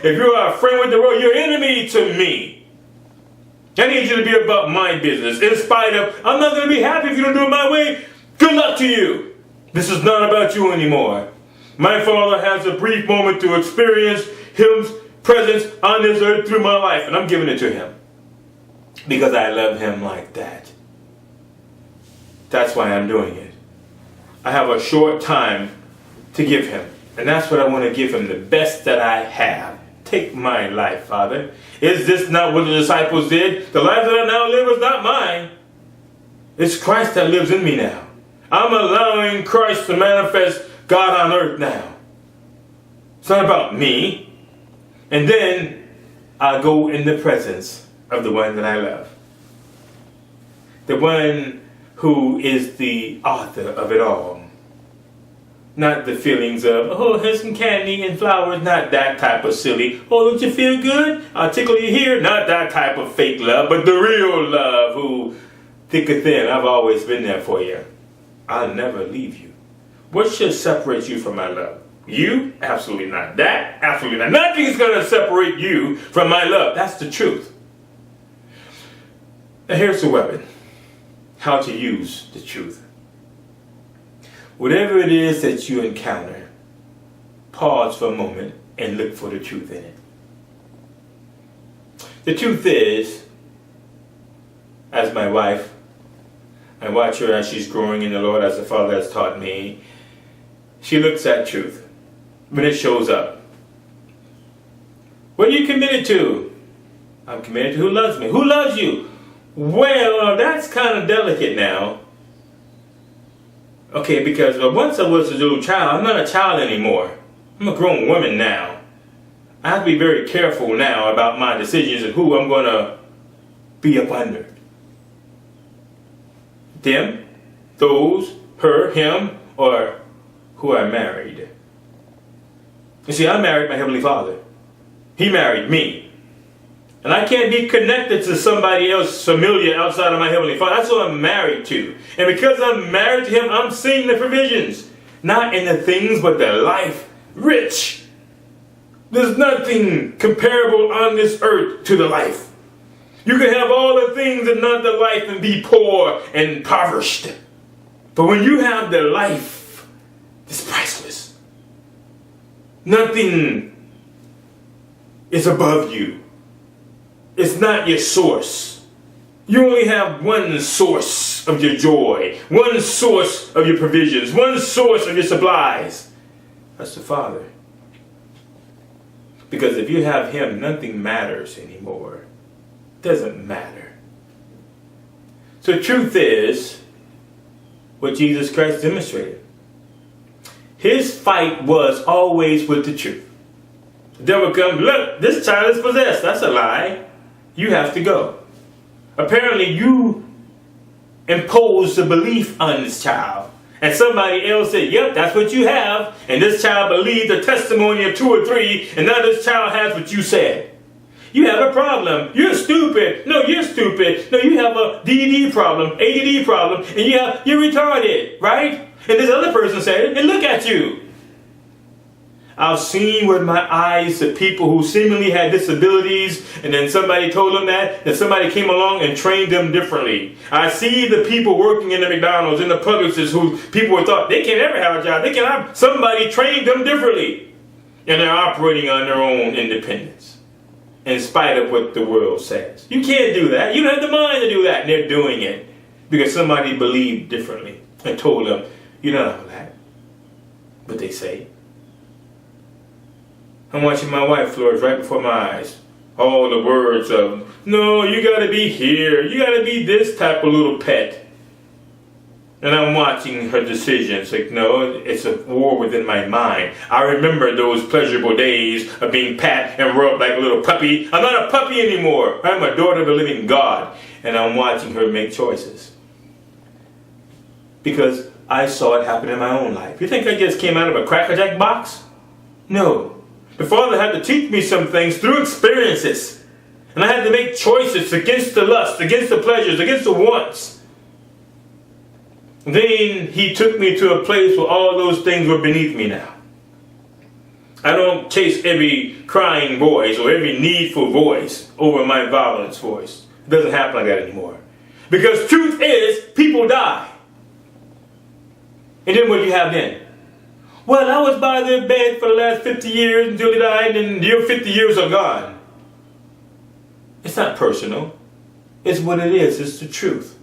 if you are a friend with the world, you're enemy to me. I need you to be about my business. In spite of, I'm not going to be happy if you don't do it my way. Good luck to you. This is not about you anymore. My Father has a brief moment to experience His presence on this earth through my life, and I'm giving it to Him because I love Him like that. That's why I'm doing it. I have a short time to give Him, and that's what I want to give Him, the best that I have. Take my life, Father. Is this not what the disciples did? The life that I now live is not mine. It's Christ that lives in me now. I'm allowing Christ to manifest God on earth now. It's not about me. And then I go in the presence of the one that I love. The one who is the author of it all. Not the feelings of, oh, here's some candy and flowers. Not that type of silly, oh, don't you feel good? I'll tickle you here. Not that type of fake love, but the real love who, thick or thin, I've always been there for you. I'll never leave you. What should separate you from my love? You? Absolutely not. That? Absolutely not. Nothing's going to separate you from my love. That's the truth. Now here's the weapon. How to use the truth. Whatever it is that you encounter, pause for a moment and look for the truth in it. The truth is, as my wife, I watch her as she's growing in the Lord, as the Father has taught me. She looks at truth when it shows up. What are you committed to? I'm committed to who loves me. Who loves you? Well, that's kind of delicate now. Okay, because once I was a little child, I'm not a child anymore. I'm a grown woman now. I have to be very careful now about my decisions and who I'm going to be up under. Them, those, her, him, or who I married. You see, I married my Heavenly Father. He married me. And I can't be connected to somebody else familiar outside of my Heavenly Father. That's who I'm married to. And because I'm married to Him, I'm seeing the provisions. Not in the things, but the life. Rich. There's nothing comparable on this earth to the life. You can have all the things and not the life and be poor and impoverished. But when you have the life, it's priceless. Nothing is above you. It's not your source. You only have one source of your joy, one source of your provisions, one source of your supplies. That's the Father. Because if you have Him, nothing matters anymore. Doesn't matter. So truth is what Jesus Christ demonstrated. His fight was always with the truth. The devil comes, look, this child is possessed. That's a lie. You have to go. Apparently you imposed a belief on this child. And somebody else said, yep, that's what you have. And this child believed the testimony of 2 or 3. And now this child has what you said. You have a problem. You're stupid. No, you're stupid. No, you have a DD problem, ADD problem, and you're retarded, right? And this other person said it, and look at you. I've seen with my eyes the people who seemingly had disabilities, and then somebody told them that somebody came along and trained them differently. I see the people working in the McDonald's, in the Publixes, who people thought they can't ever have a job. They can have somebody trained them differently, and they're operating on their own independence. In spite of what the world says. You can't do that. You don't have the mind to do that. And they're doing it because somebody believed differently and told them, you're not all that. But they say. I'm watching my wife flourish right before my eyes. All the words of, no, you got to be here. You got to be this type of little pet. And I'm watching her decisions. Like, no, it's a war within my mind. I remember those pleasurable days of being pat and rubbed like a little puppy. I'm not a puppy anymore. I'm a daughter of the living God. And I'm watching her make choices. Because I saw it happen in my own life. You think I just came out of a Cracker Jack box? No. The Father had to teach me some things through experiences. And I had to make choices against the lust, against the pleasures, against the wants. Then He took me to a place where all those things were beneath me now. I don't chase every crying voice or every needful voice over my violence voice. It doesn't happen like that anymore. Because truth is, people die. And then what do you have then? Well, I was by their bed for the last 50 years until they died, and your 50 years are gone. It's not personal. It's what it is. It's the truth.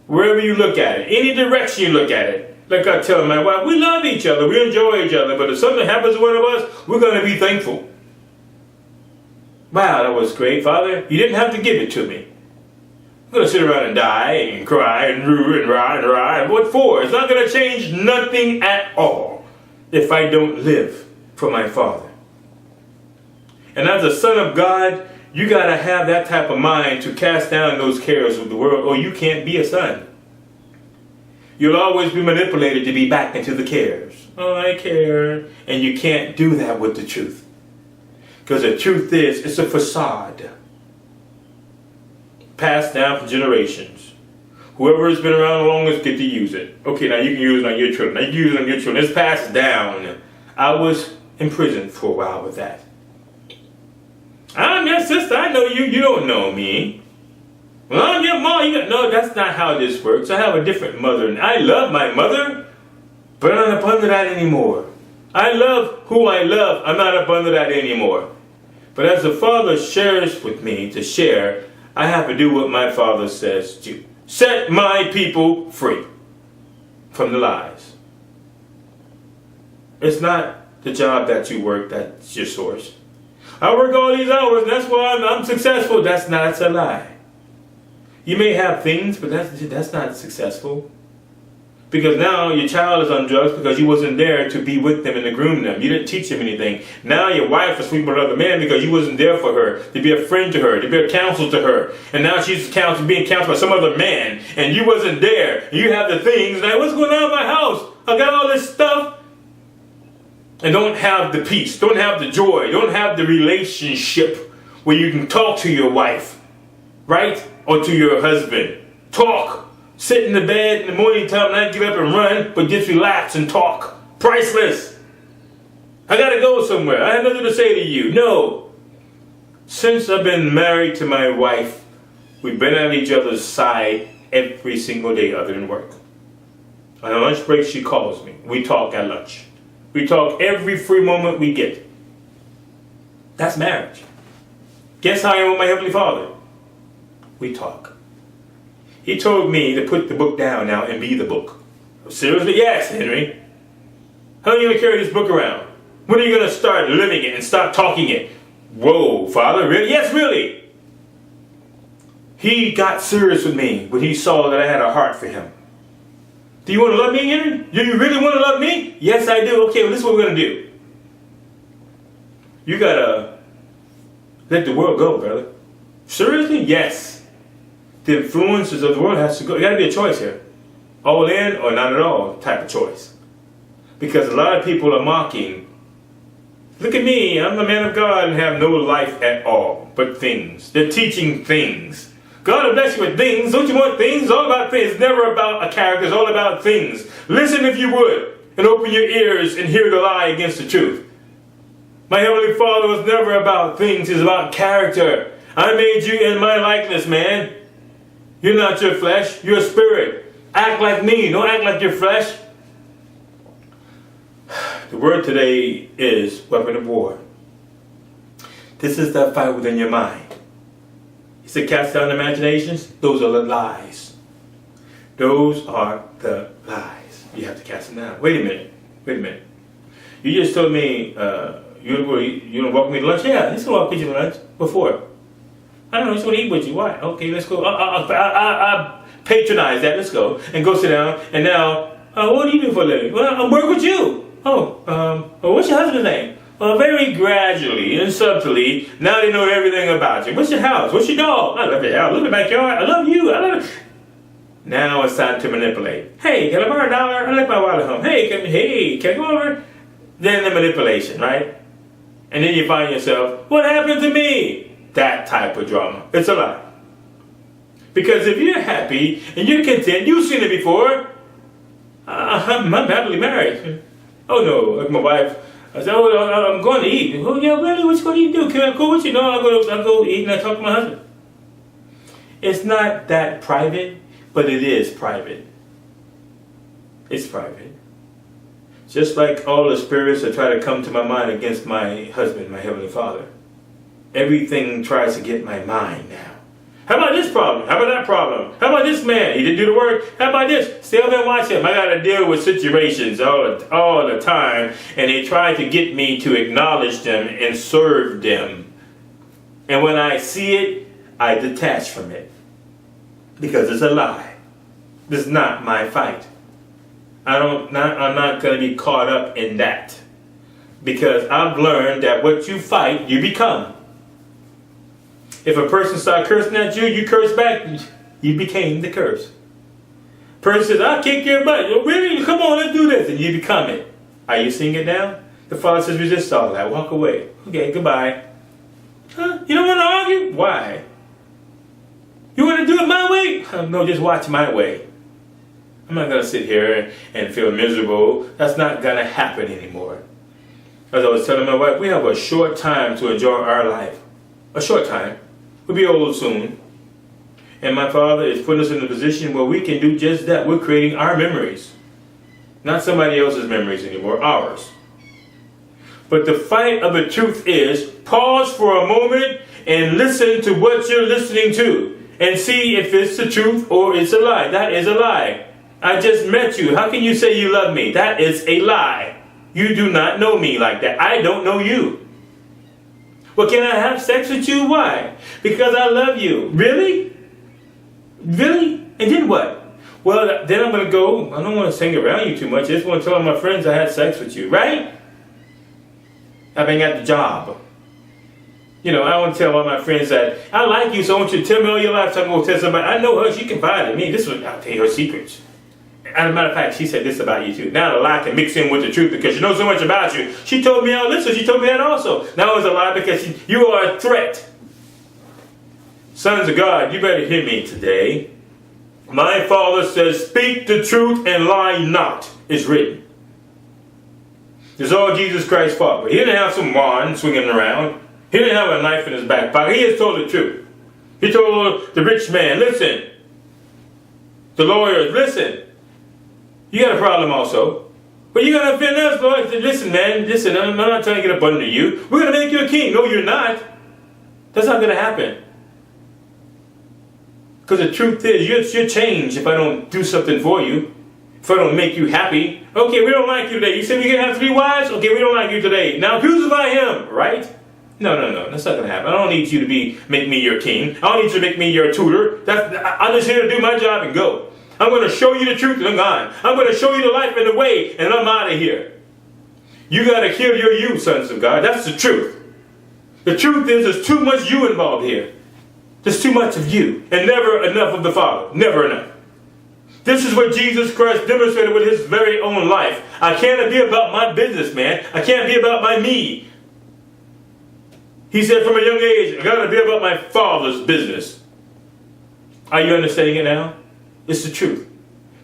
Wherever you look at it, any direction you look at it. Like I tell my wife, we love each other, we enjoy each other, but if something happens to one of us, we're going to be thankful. Wow, that was great, Father. You didn't have to give it to me. I'm going to sit around and die and cry and rue and rah. What for? It's not going to change nothing at all if I don't live for my Father. And as a son of God, you got to have that type of mind to cast down those cares of the world, or you can't be a son. You'll always be manipulated to be back into the cares. Oh, I care. And you can't do that with the truth. Because the truth is, it's a facade. Passed down for generations. Whoever has been around the longest get to use it. Okay, now you can use it on your children. Now you can use it on your children. It's passed down. I was in prison for a while with that. I'm your sister. I know you. You don't know me. Well, I'm your mom. No, that's not how this works. I have a different mother. And I love my mother, but I'm not up under that anymore. I love who I love. I'm not up under that anymore. But as the Father shares with me to share, I have to do what my Father says to. Set my people free from the lies. It's not the job that you work that's your source. I work all these hours and that's why I'm successful. That's a lie. You may have things, but that's not successful. Because now your child is on drugs because you wasn't there to be with them and to groom them. You didn't teach them anything. Now your wife is sleeping with another man because you wasn't there for her, to be a friend to her, to be a counsel to her. And now she's being counseled by some other man, and you wasn't there. And you have the things, like, what's going on in my house? I got all this stuff. And don't have the peace, don't have the joy, don't have the relationship where you can talk to your wife, right? Or to your husband. Talk. Sit in the bed in the morning time, not get up and run, but just relax and talk. Priceless. I gotta go somewhere. I have nothing to say to you. No. Since I've been married to my wife, we've been at each other's side every single day other than work. On a lunch break, she calls me. We talk at lunch. We talk every free moment we get. That's marriage. Guess how I am with my Heavenly Father? We talk. He told me to put the book down now and be the book. Seriously? Yes, Henry. How are you going to carry this book around? When are you going to start living it and stop talking it? Whoa, Father, really? Yes, really. He got serious with me when he saw that I had a heart for him. Do you want to love me, Henry? Do you really want to love me? Yes, I do. Okay, well, this is what we're going to do. You got to let the world go, brother. Seriously? Yes. The influences of the world has to go. There got to be a choice here. All in or not at all type of choice. Because a lot of people are mocking. Look at me. I'm the man of God and have no life at all. But things. They're teaching things. God will bless you with things. Don't you want things? It's all about things. It's never about a character. It's all about things. Listen if you would. And open your ears and hear the lie against the truth. My Heavenly Father was never about things. It's about character. I made you in my likeness, man. You're not your flesh. You're a spirit. Act like me. Don't act like your flesh. The word today is weapon of war. This is the fight within your mind. He said cast down imaginations. Those are the lies. Those are the lies. You have to cast them down. Wait a minute. You just told me you're going to walk me to lunch? Yeah, he's going to walk with you to lunch. What for? I don't know, I just want to eat with you. Why? Okay, let's go. I patronize that. Let's go. And go sit down. And now, what do you do for a living? Well, I work with you. What's your husband's name? Very gradually and subtly, now they know everything about you. What's your house? What's your dog? I love your house. Look at the backyard. I love you. I love it. Now it's time to manipulate. Hey, can I borrow $1? I left my wallet home. Hey, can I go over? Then the manipulation, right? And then you find yourself, what happened to me? That type of drama. It's a lie. Because if you're happy and you're content, you've seen it before. I'm happily married. Oh no, like my wife, I said, oh, I'm going to eat. Oh, yeah, really? What you going to eat? Do? Can I go with you? No, I'll go eat and I talk to my husband. It's not that private, but it is private. It's private. Just like all the spirits that try to come to my mind against my husband, my Heavenly Father. Everything tries to get my mind now. How about this problem? How about that problem? How about this man? He didn't do the work. How about this? Stay over and watch him. I got to deal with situations all the time. And they try to get me to acknowledge them and serve them. And when I see it, I detach from it. Because it's a lie. This is not my fight. I'm not going to be caught up in that. Because I've learned that what you fight, you become. If a person starts cursing at you, you curse back. You became the curse. Person says, I'll kick your butt. Really? Come on, let's do this. And you become it. Are you seeing it now? The Father says, resist all that. Walk away. Okay, goodbye. Huh? You don't want to argue? Why? You want to do it my way? No, just watch my way. I'm not going to sit here and feel miserable. That's not going to happen anymore. As I was telling my wife, we have a short time to enjoy our life. A short time. We'll be old soon. And my Father is putting us in a position where we can do just that. We're creating our memories. Not somebody else's memories anymore, ours. But the fight of the truth is, pause for a moment and listen to what you're listening to. And see if it's the truth or it's a lie. That is a lie. I just met you. How can you say you love me? That is a lie. You do not know me like that. I don't know you. Well, can I have sex with you? Why? Because I love you. Really? Really? And then what? Well, then I'm going to go. I don't want to hang around you too much. I just want to tell all my friends I had sex with you. Right? I've been at the job. You know, I want to tell all my friends that I like you, so I want you to tell me all your life so I can go tell somebody. I know her. She confided in me. I'll tell you her secrets. As a matter of fact, she said this about you too. Now the lie can mix in with the truth because she knows so much about you. She told me all this, so she told me that also. Now it's a lie because you are a threat. Sons of God, you better hear me today. My Father says, speak the truth and lie not. It's written. It's all Jesus Christ fought. But he didn't have some wand swinging around. He didn't have a knife in his back pocket. He just told the truth. He told the rich man, listen. The lawyers, listen. You got a problem also. But you're going to offend us, Lord. Listen, man. Listen, I'm not trying to get up under you. We're going to make you a king. No, you're not. That's not going to happen. Because the truth is, you'll change if I don't do something for you. If I don't make you happy. Okay, we don't like you today. You said we're going to have 3 wives? Okay, we don't like you today. Now crucify him, right? No. That's not going to happen. I don't need you to make me your king. I don't need you to make me your tutor. I'm just here to do my job and go. I'm going to show you the truth and I'm gone. I'm going to show you the life and the way and I'm out of here. You got to kill your you, sons of God. That's the truth. The truth is there's too much you involved here. There's too much of you and never enough of the Father. Never enough. This is what Jesus Christ demonstrated with his very own life. I can't be about my business, man. I can't be about my me. He said from a young age, I got to be about my Father's business. Are you understanding it now? It's the truth.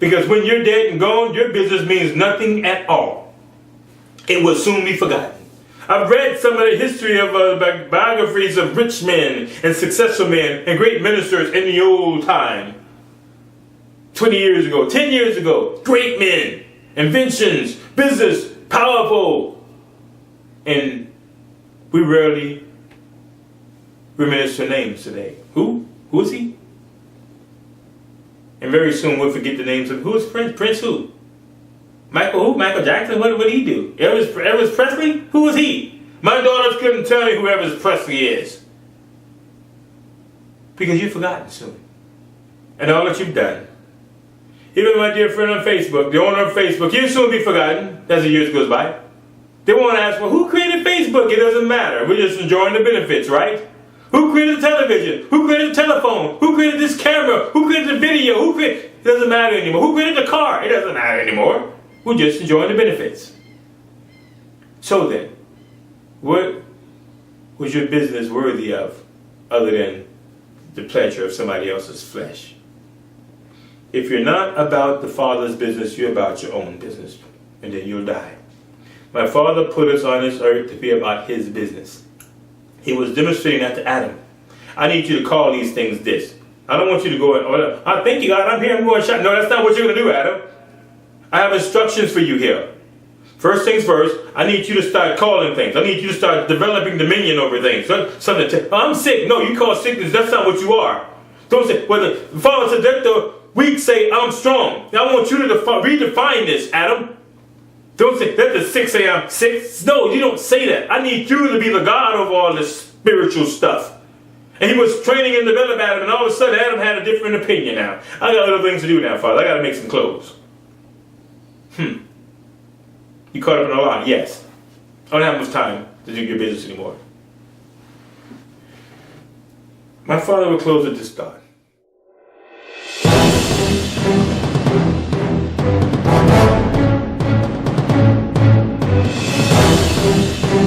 Because when you're dead and gone, your business means nothing at all. It will soon be forgotten. I've read some of the history of biographies of rich men and successful men and great ministers in the old time. 20 years ago, 10 years ago, great men, inventions, business, powerful. And we rarely reminisce their names today. Who? Who is he? And very soon we'll forget the names of who is Prince? Prince who? Michael who? Michael Jackson? What did he do? Elvis Presley? Who was he? My daughters couldn't tell me who Elvis Presley is. Because you've forgotten soon. And all that you've done. Even my dear friend on Facebook, the owner of Facebook, you'll soon be forgotten as the years goes by. They want to ask, well, who created Facebook? It doesn't matter. We're just enjoying the benefits, right? Who created the television? Who created the telephone? Who created this camera? Who created the video? It doesn't matter anymore. Who created the car? It doesn't matter anymore. We're just enjoying the benefits. So then, what was your business worthy of other than the pleasure of somebody else's flesh? If you're not about the Father's business, you're about your own business. And then you'll die. My Father put us on this earth to be about His business. He was demonstrating that to Adam. I need you to call these things this. I don't want you to go, I thank you, God, I'm here, I'm going to shut. No, that's not what you're going to do, Adam. I have instructions for you here. First things first, I need you to start calling things. I need you to start developing dominion over things. Something I'm sick. No, you call sickness, that's not what you are. Don't say, well, the Father said, let the weak say, I'm strong. Now I want you to redefine this, Adam. Don't say, let the sick say, I'm sick. No, you don't say that. I need you to be the God of all this spiritual stuff. And He was training and developing Adam, and all of a sudden Adam had a different opinion now. I got other things to do now, Father. I got to make some clothes. You caught up in a lot? Yes. I don't have much time to do your business anymore. My Father will close with this thought.